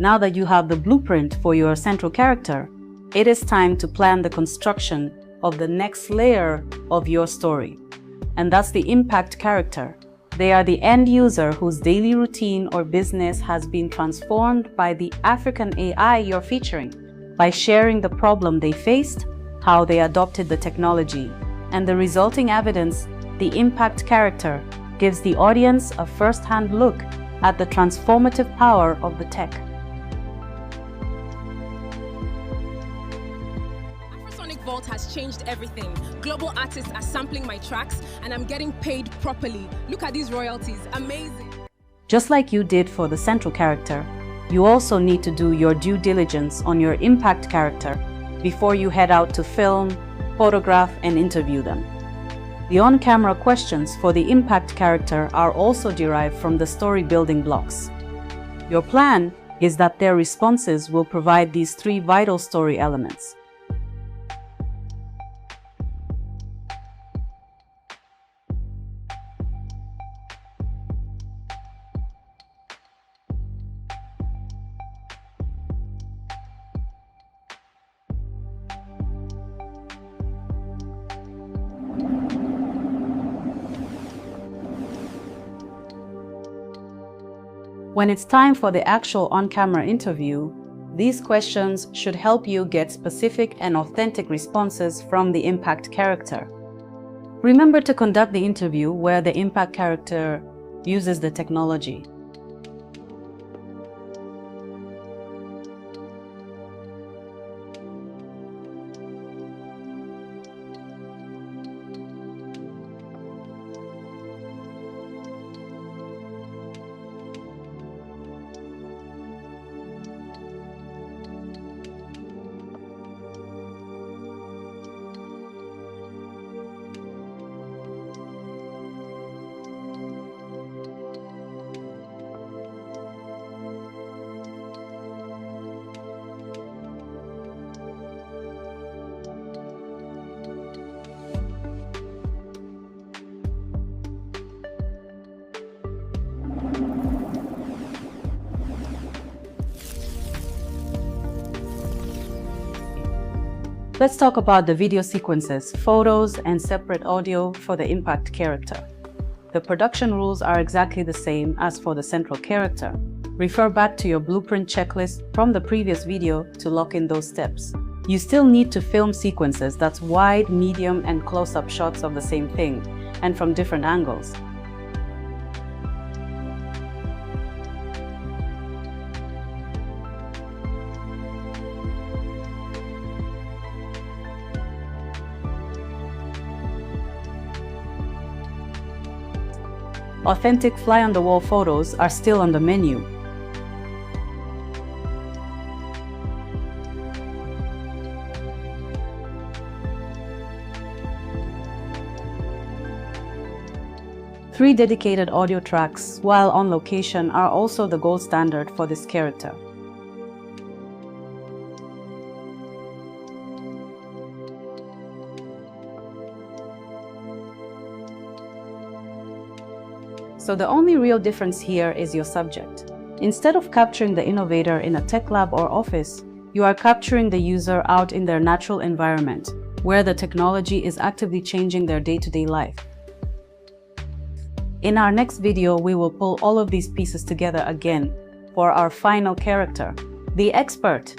Now that you have the blueprint for your central character, it is time to plan the construction of the next layer of your story. And that's the impact character. They are the end user whose daily routine or business has been transformed by the African AI you're featuring. By sharing the problem they faced, how they adopted the technology, and the resulting evidence, the impact character gives the audience a first-hand look at the transformative power of the tech. Vault has changed everything. Global artists are sampling my tracks and I'm getting paid properly. Look at these royalties, amazing. Just like you did for the central character, you also need to do your due diligence on your impact character before you head out to film, photograph, and interview them. The on-camera questions for the impact character are also derived from the story building blocks. Your plan is that their responses will provide these three vital story elements. When it's time for the actual on-camera interview, these questions should help you get specific and authentic responses from the impact character. Remember to conduct the interview where the impact character uses the technology. Let's talk about the video sequences, photos, and separate audio for the impact character. The production rules are exactly the same as for the central character. Refer back to your blueprint checklist from the previous video to lock in those steps. You still need to film sequences that's wide, medium, and close-up shots of the same thing, and from different angles. Authentic fly-on-the-wall photos are still on the menu. Three dedicated audio tracks while on location are also the gold standard for this character. So the only real difference here is your subject. Instead of capturing the innovator in a tech lab or office, you are capturing the user out in their natural environment, where the technology is actively changing their day-to-day life. In our next video, we will pull all of these pieces together again for our final character, the expert.